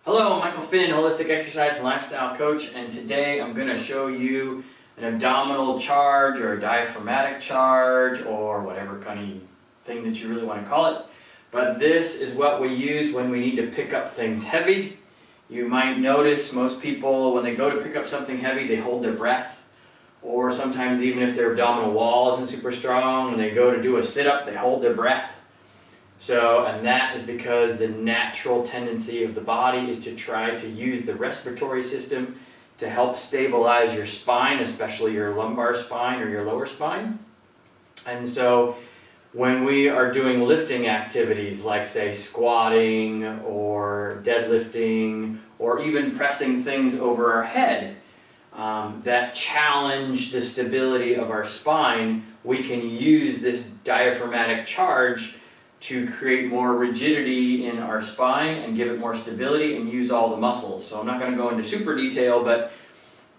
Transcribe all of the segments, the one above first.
Hello, I'm Michael Finnan, Holistic Exercise and Lifestyle Coach, and today I'm going to show you an abdominal charge or a diaphragmatic charge or whatever kind of thing that you really want to call it. But this is what we use when we need to pick up things heavy. You might notice most people, when they go to pick up something heavy, they hold their breath. Or sometimes even if their abdominal wall isn't super strong and they go to do a sit-up, they hold their breath. And that is because the natural tendency of the body is to try to use the respiratory system to help stabilize your spine, especially your lumbar spine or your lower spine. And so when we are doing lifting activities like, say, squatting or deadlifting or even pressing things over our head that challenge the stability of our spine, we can use this diaphragmatic charge to create more rigidity in our spine and give it more stability and use all the muscles. So I'm not going to go into super detail, but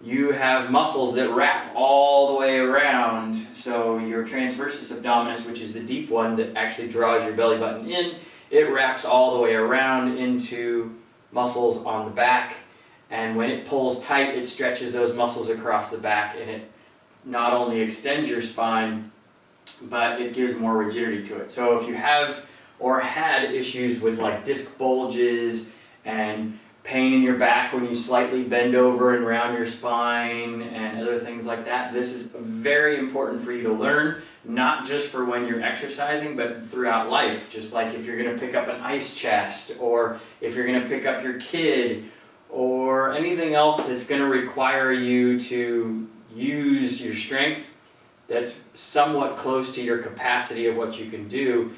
you have muscles that wrap all the way around. So your transversus abdominis, which is the deep one that actually draws your belly button in, it wraps all the way around into muscles on the back. And when it pulls tight, it stretches those muscles across the back, and it not only extends your spine, but it gives more rigidity to it. So if you have or had issues with like disc bulges and pain in your back when you slightly bend over and round your spine and other things like that, this is very important for you to learn, not just for when you're exercising, but throughout life. Just like if you're going to pick up an ice chest, or if you're going to pick up your kid, or anything else that's going to require you to use your strength that's somewhat close to your capacity of what you can do,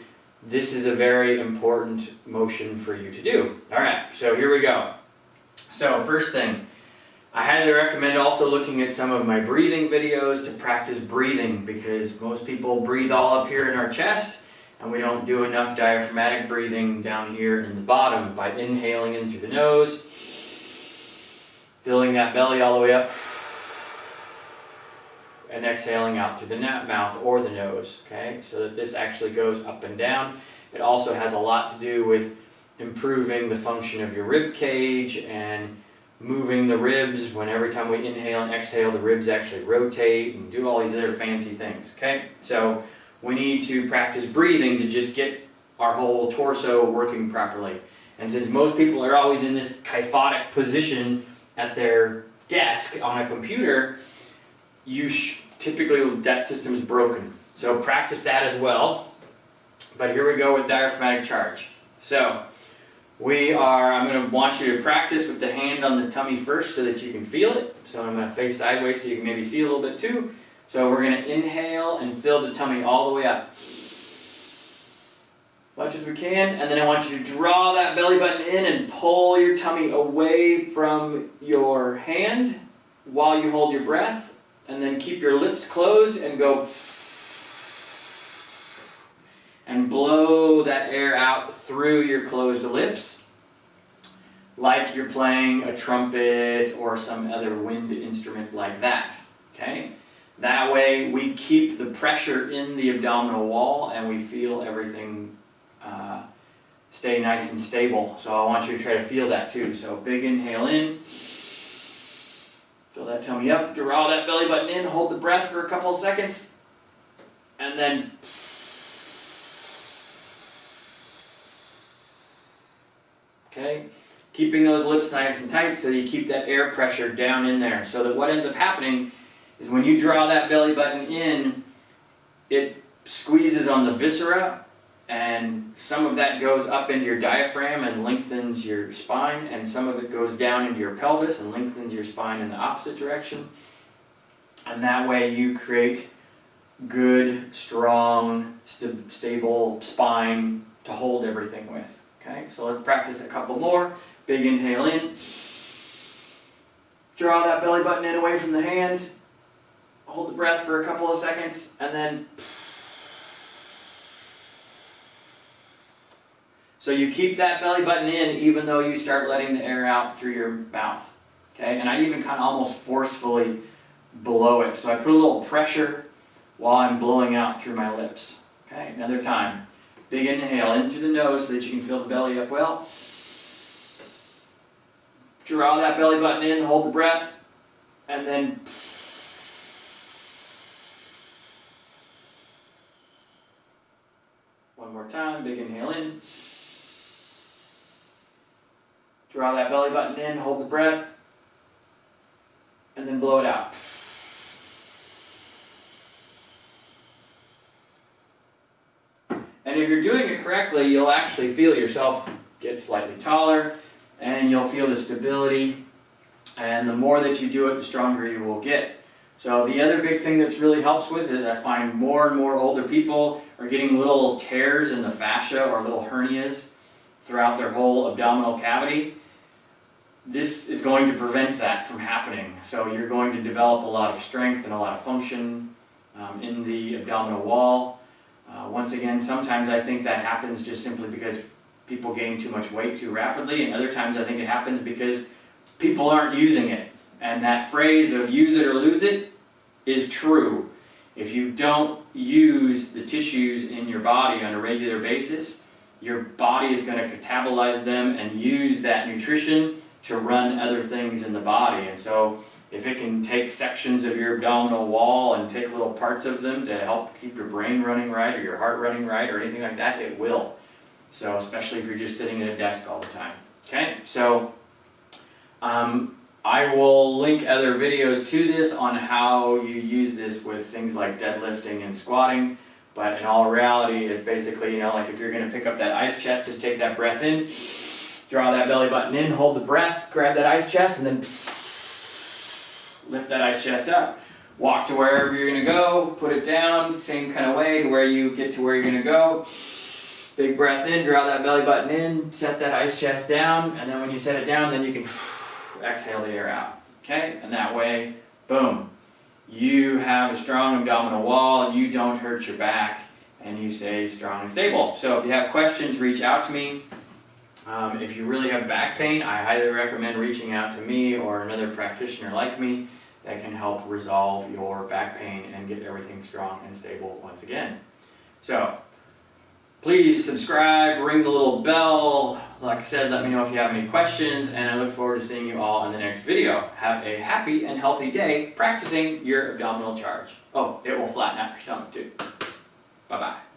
this is a very important motion for you to do. All right, so here we go. So first thing, I highly recommend also looking at some of my breathing videos to practice breathing, because most people breathe all up here in our chest, and we don't do enough diaphragmatic breathing down here in the bottom by inhaling in through the nose, filling that belly all the way up, and exhaling out through the mouth or the nose, okay? So that this actually goes up and down. It also has a lot to do with improving the function of your rib cage and moving the ribs. When every time we inhale and exhale, the ribs actually rotate and do all these other fancy things, okay? So we need to practice breathing to just get our whole torso working properly. And since most people are always in this kyphotic position at their desk on a computer, typically that system is broken. So practice that as well. But here we go with diaphragmatic charge. So I'm going to want you to practice with the hand on the tummy first so that you can feel it. So I'm going to face sideways so you can maybe see a little bit too. So we're going to inhale and fill the tummy all the way up, much as we can, and then I want you to draw that belly button in and pull your tummy away from your hand while you hold your breath. And then keep your lips closed and go and blow that air out through your closed lips like you're playing a trumpet or some other wind instrument like that, okay? That way we keep the pressure in the abdominal wall and we feel everything stay nice and stable. So I want you to try to feel that too. So big inhale in. Fill that tummy up, draw that belly button in, hold the breath for a couple of seconds, and then okay, keeping those lips nice and tight so that you keep that air pressure down in there. So that what ends up happening is when you draw that belly button in, it squeezes on the viscera, and some of that goes up into your diaphragm and lengthens your spine, and some of it goes down into your pelvis and lengthens your spine in the opposite direction. And that way you create good, strong, stable spine to hold everything with. Okay, so let's practice a couple more. Big inhale in. Draw that belly button in away from the hand. Hold the breath for a couple of seconds, and then so you keep that belly button in even though you start letting the air out through your mouth, okay? And I even kind of almost forcefully blow it. So I put a little pressure while I'm blowing out through my lips, okay? Another time. Big inhale in through the nose so that you can fill the belly up well. Draw that belly button in, hold the breath, and then one more time, big inhale in. Draw that belly button in, hold the breath, and then blow it out. And if you're doing it correctly, you'll actually feel yourself get slightly taller, and you'll feel the stability. And the more that you do it, the stronger you will get. So the other big thing that's really helps with it, I find more and more older people are getting little tears in the fascia or little hernias throughout their whole abdominal cavity. This is going to prevent that from happening. So you're going to develop a lot of strength and a lot of function in the abdominal wall. Once again, sometimes I think that happens just simply because people gain too much weight too rapidly, and other times I think it happens because people aren't using it. And that phrase of use it or lose it is true. If you don't use the tissues in your body on a regular basis, your body is going to catabolize them and use that nutrition to run other things in the body. And so if it can take sections of your abdominal wall and take little parts of them to help keep your brain running right or your heart running right or anything like that, it will. So especially if you're just sitting at a desk all the time. Okay, so I will link other videos to this on how you use this with things like deadlifting and squatting. But in all reality, it's basically, like if you're going to pick up that ice chest, just take that breath in, draw that belly button in, hold the breath, grab that ice chest, and then lift that ice chest up. Walk to wherever you're going to go, put it down, same kind of way to where you get to where you're going to go. Big breath in, draw that belly button in, set that ice chest down, and then when you set it down, then you can exhale the air out. Okay? And that way, boom, you have a strong abdominal wall, you don't hurt your back, and you stay strong and stable. So if you have questions, reach out to me. If you really have back pain, I highly recommend reaching out to me or another practitioner like me that can help resolve your back pain and get everything strong and stable once again. So please subscribe, ring the little bell. Like I said, let me know if you have any questions, and I look forward to seeing you all in the next video. Have a happy and healthy day practicing your abdominal charge. Oh, it will flatten out your stomach too. Bye-bye.